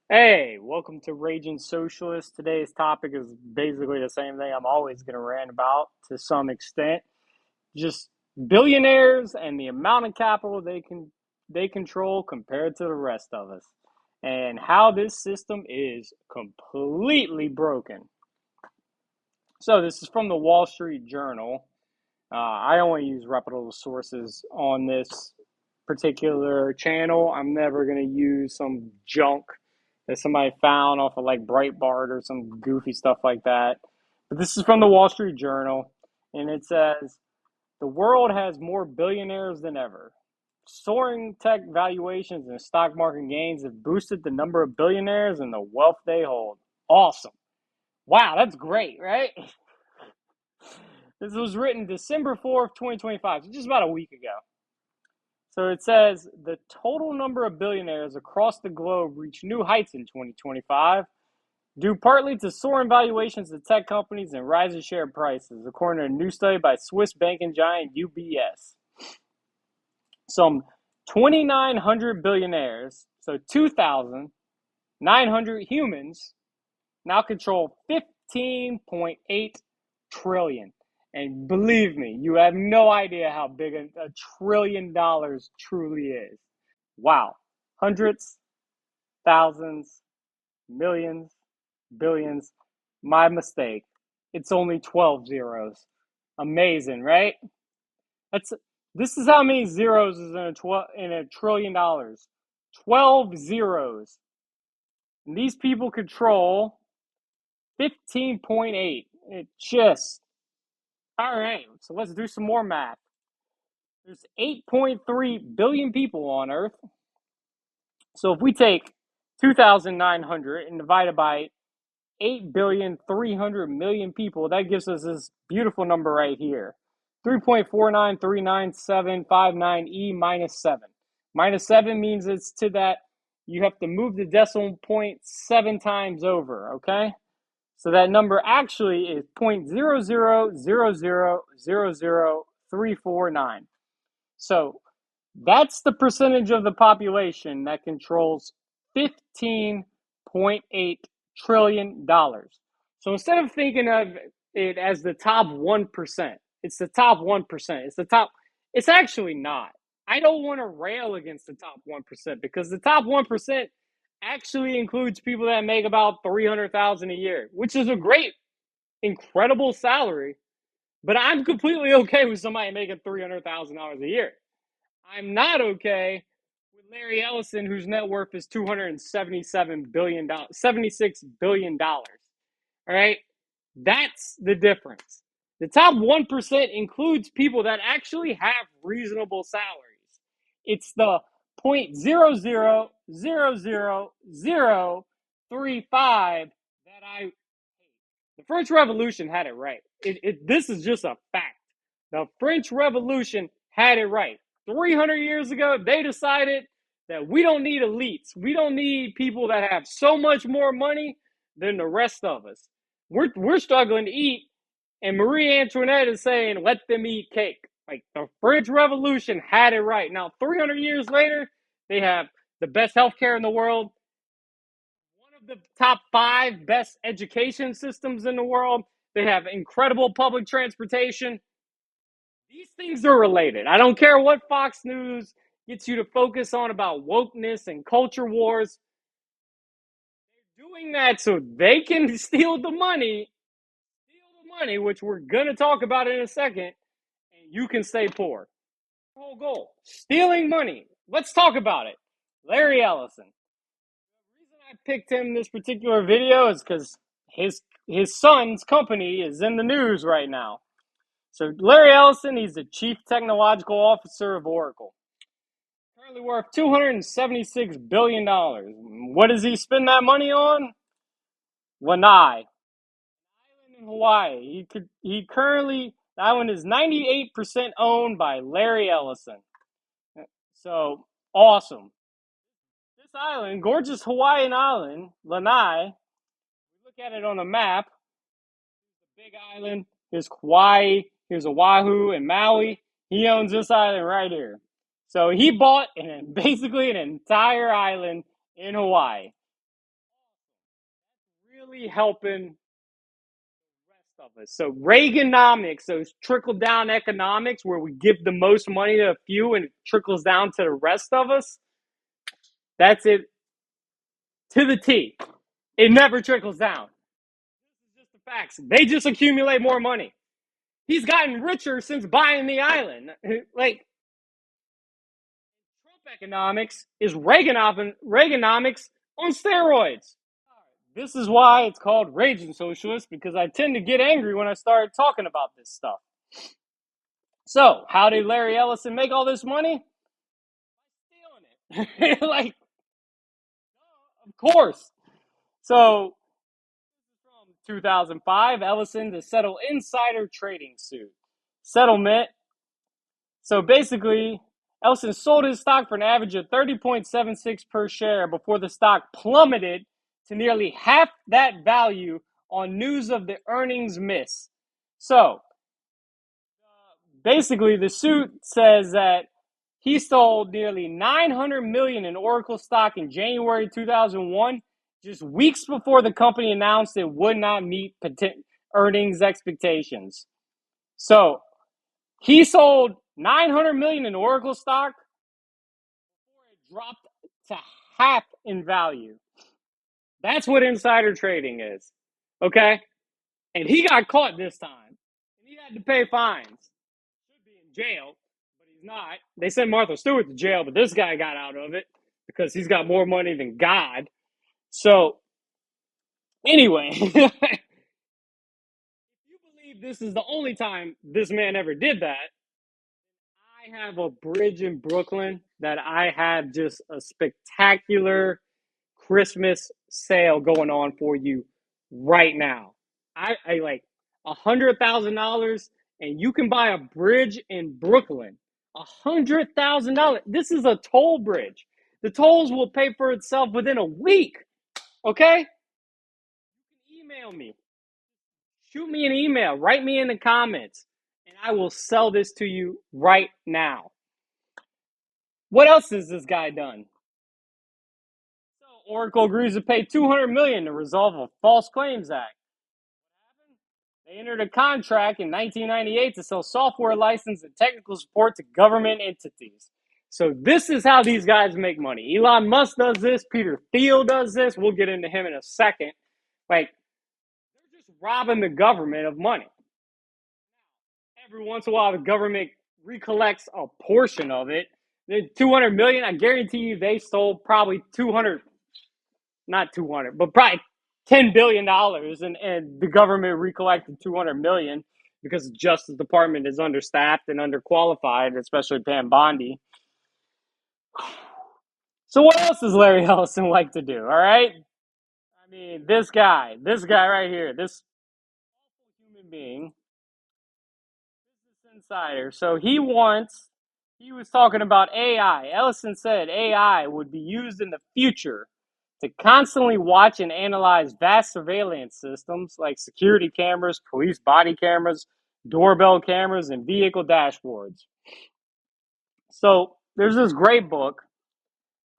Hey, welcome to Raging Socialist. Today's topic is basically the same thing I'm always going to rant about to some extent. Just billionaires and the amount of capital they control compared to the rest of us, and how this system is completely broken. So this is from the Wall Street Journal. I only use reputable sources on this particular channel. I'm never going to use some junk that somebody found off of like Breitbart or some goofy stuff like that. But this is from the Wall Street Journal, and it says the world has more billionaires than ever. Soaring tech valuations and stock market gains have boosted the number of billionaires and the wealth they hold. Awesome. Wow, that's great, right? This was written December 4th, 2025, so just about a week ago. So it says the total number of billionaires across the globe reached new heights in 2025, due partly to soaring valuations of tech companies and rising share prices, according to a new study by Swiss banking giant UBS. Some 2,900 billionaires, so 2,900 humans, now control 15.8 trillion. And believe me, you have no idea how big a $1 trillion truly is. Wow. Hundreds, thousands, millions, billions. My mistake. It's only 12 zeros. Amazing, right? That's this is how many zeros is in a $1 trillion. 12 zeros. And these people control 15.8. It just all right. So let's do some more math. There's 8.3 billion people on Earth. So if we take 2,900 and divide it by 8,300,000,000 people, that gives us this beautiful number right here. 3.4939759 E minus 7. Minus 7 means it's to that you have to move the decimal point 7 times over, okay? So that number actually is 0.000000349. So that's the percentage of the population that controls $15.8 trillion. So instead of thinking of it as the top 1%, it's the top 1%. It's actually not. I don't want to rail against the top 1% because the top 1% actually includes people that make about 300,000 a year, which is a great, incredible salary. But I'm completely okay with somebody making $300,000 a year. I'm not okay with Larry Ellison, whose net worth is $277 billion, $76 billion. All right, that's the difference. The top 1% includes people that actually have reasonable salaries. It's the 0.0000035 that I hate. The French Revolution had it right. This is just a fact. The French Revolution had it right. 300 years ago, they decided that we don't need elites. We don't need people that have so much more money than the rest of us. We're struggling to eat, and Marie Antoinette is saying, let them eat cake. Like the French Revolution had it right. Now, 300 years later, they have the best healthcare in the world, one of the top 5 best education systems in the world. They have incredible public transportation. These things are related. I don't care what Fox News gets you to focus on about wokeness and culture wars. They're doing that so they can steal the money, which we're going to talk about in a second, and you can stay poor. The whole goal, stealing money. Let's talk about it. Larry Ellison. The reason I picked him in this particular video is because his son's company is in the news right now. So Larry Ellison, he's the chief technological officer of Oracle. Currently worth $276 billion. What does he spend that money on? Lanai, island in Hawaii. The island is 98% owned by Larry Ellison. So awesome. This island, gorgeous Hawaiian island, Lanai, we look at it on a map. The big island. Here's Hawaii, here's Oahu and Maui. He owns this island right here. So he bought basically an entire island in Hawaii. literally helping the rest of us. So Reaganomics, those trickle down economics where we give the most money to a few and it trickles down to the rest of us, that's it to the T. It never trickles down. This is just the facts. They just accumulate more money. He's gotten richer since buying the island. Like, Trump economics is Reaganomics on steroids. This is why it's called Raging Socialist, because I tend to get angry when I start talking about this stuff. So, how did Larry Ellison make all this money? Stealing it. Like, of course. So, from 2005, Ellison to settle insider trading suit. Settlement. So basically, Ellison sold his stock for an average of 30.76 per share before the stock plummeted to nearly half that value on news of the earnings miss. So basically, the suit says that he stole nearly $900 million in Oracle stock in January 2001, just weeks before the company announced it would not meet earnings expectations. So he sold $900 million in Oracle stock before it dropped to half in value. That's what insider trading is. Okay? And he got caught this time. And he had to pay fines. Should be in jail, but he's not. They sent Martha Stewart to jail, but this guy got out of it because he's got more money than God. So, anyway, if you believe this is the only time this man ever did that, I have a bridge in Brooklyn that I have just a spectacular Christmas sale going on for you right now. I like $100,000 and you can buy a bridge in Brooklyn. $100,000. This is a toll bridge. The tolls will pay for itself within a week. Okay? Email me. Shoot me an email. Write me in the comments. And I will sell this to you right now. What else has this guy done? So Oracle agrees to pay $200 million to resolve a False Claims Act. They entered a contract in 1998 to sell software license and technical support to government entities. So this is how these guys make money. Elon Musk does this. Peter Thiel does this. We'll get into him in a second. Like, they're just robbing the government of money. Every once in a while, the government recollects a portion of it. The $200 million, I guarantee you they stole probably not 200, but probably $10 billion, and the government recollected $200 million because the Justice Department is understaffed and underqualified, especially Pam Bondi. So what else does Larry Ellison like to do, all right? I mean, this guy right here, this human being, this insider. So he was talking about AI. Ellison said AI would be used in the future to constantly watch and analyze vast surveillance systems like security cameras, police body cameras, doorbell cameras, and vehicle dashboards. So there's this great book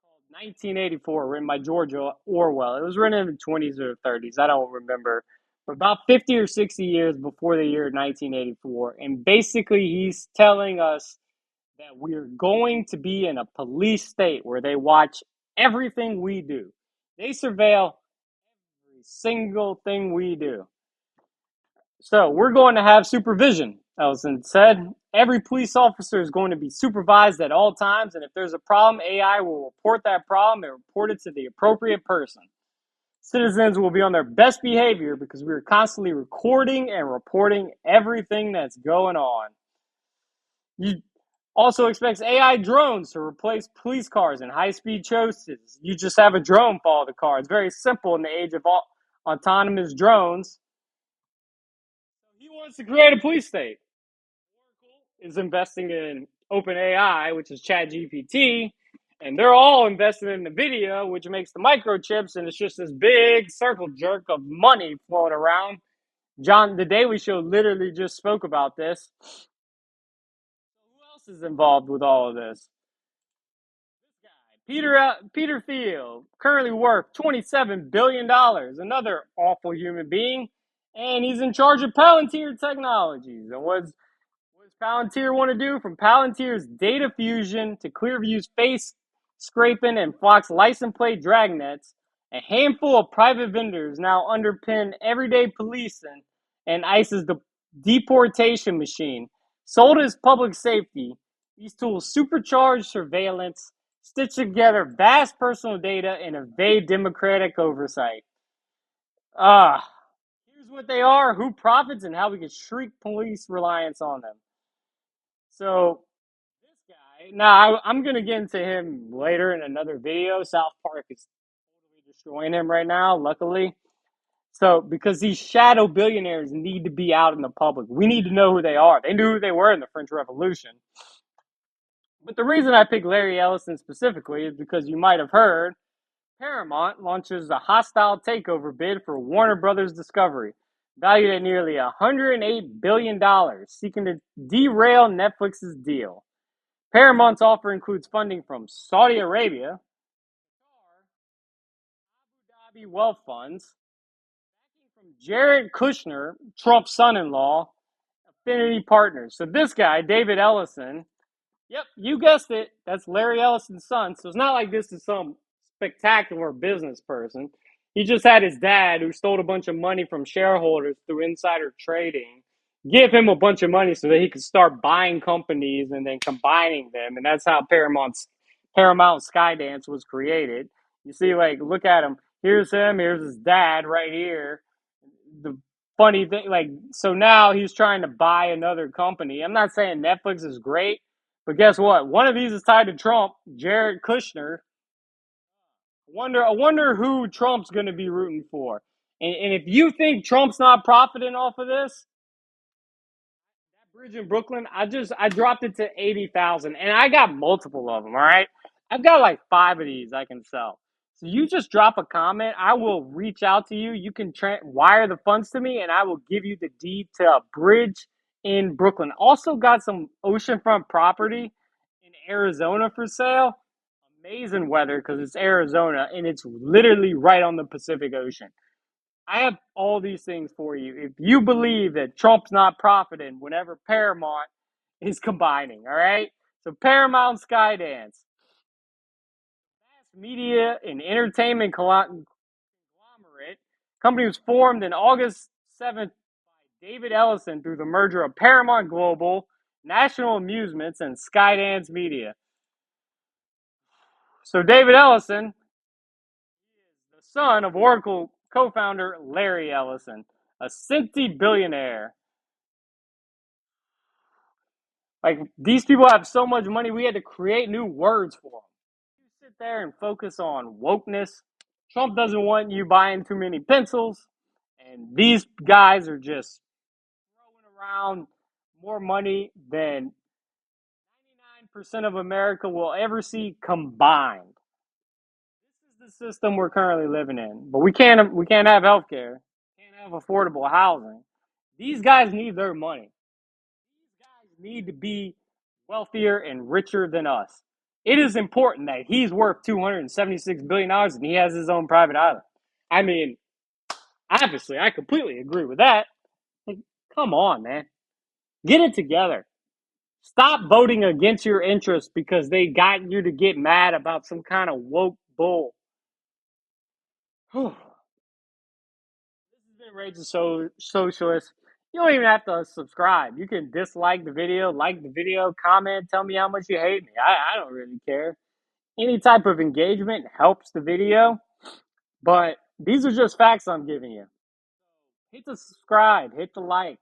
called 1984, written by George Orwell. It was written in the 20s or 30s. I don't remember. But about 50 or 60 years before the year 1984. And basically, he's telling us that we're going to be in a police state where they watch everything we do. They surveil every single thing we do. So we're going to have supervision, Ellison said. Every police officer is going to be supervised at all times, and if there's a problem, AI will report that problem and report it to the appropriate person. Citizens will be on their best behavior because we are constantly recording and reporting everything that's going on. You also expects AI drones to replace police cars in high-speed chases. You just have a drone follow the car. It's very simple in the age of autonomous drones. He wants to create a police state. Oracle is investing in OpenAI, which is ChatGPT, and they're all invested in NVIDIA, which makes the microchips, and it's just this big circle jerk of money flowing around. John, the Daily Show literally just spoke about this. Who else is involved with all of this? This guy, Peter Thiel, currently worth $27 billion, another awful human being, and he's in charge of Palantir Technologies. And what does Palantir want to do? From Palantir's data fusion to Clearview's face scraping and Fox license plate dragnets, a handful of private vendors now underpin everyday policing and ICE's deportation machine. Sold as public safety, these tools supercharge surveillance, stitch together vast personal data, and evade democratic oversight. Here's what they are, who profits, and how we can shrink police reliance on them. So this guy, now I'm gonna get into him later in another video. South Park is totally destroying him right now, luckily. So because these shadow billionaires need to be out in the public, we need to know who they are. They knew who they were in the French Revolution. But the reason I picked Larry Ellison specifically is because you might have heard Paramount launches a hostile takeover bid for Warner Brothers Discovery, valued at nearly $108 billion, seeking to derail Netflix's deal. Paramount's offer includes funding from Saudi Arabia, Abu Dhabi wealth funds, backing from Jared Kushner, Trump's son-in-law, Affinity Partners. So this guy, David Ellison, yep, you guessed it, that's Larry Ellison's son. So it's not like this is some spectacular business person. He just had his dad, who stole a bunch of money from shareholders through insider trading, give him a bunch of money so that he could start buying companies and then combining them. And that's how Paramount Skydance was created. You see, like, look at him. Here's him. Here's his dad right here. The funny thing, like, so now he's trying to buy another company. I'm not saying Netflix is great, but guess what? One of these is tied to Trump, Jared Kushner. I wonder who Trump's going to be rooting for. And if you think Trump's not profiting off of this, that bridge in Brooklyn, I dropped it to 80,000, and I got multiple of them. All right, I've got like 5 of these I can sell. So you just drop a comment, I will reach out to you. You can wire the funds to me, and I will give you the deed to a bridge in Brooklyn. Also got some oceanfront property in Arizona for sale. Amazing weather because it's Arizona and it's literally right on the Pacific Ocean. I have all these things for you. If you believe that Trump's not profiting whenever Paramount is combining, all right? So Paramount Skydance, vast media and entertainment conglomerate, company was formed in August 7th by David Ellison through the merger of Paramount Global, National Amusements, and Skydance Media. So David Ellison, the son of Oracle co-founder Larry Ellison, a centi-billionaire. Like, these people have so much money, we had to create new words for them. You sit there and focus on wokeness. Trump doesn't want you buying too many pencils, and these guys are just throwing around more money than 99% of America will ever see combined. This is the system we're currently living in. But we can't have healthcare. Can't have affordable housing. These guys need their money. These guys need to be wealthier and richer than us. It is important that he's worth $276 billion and he has his own private island. I mean, obviously, I completely agree with that. Like, come on, man. Get it together. Stop voting against your interests because they got you to get mad about some kind of woke bull. This has been Rage the Socialist. You don't even have to subscribe. You can dislike the video, like the video, comment, tell me how much you hate me. I don't really care. Any type of engagement helps the video, but these are just facts I'm giving you. Hit the subscribe, hit the like.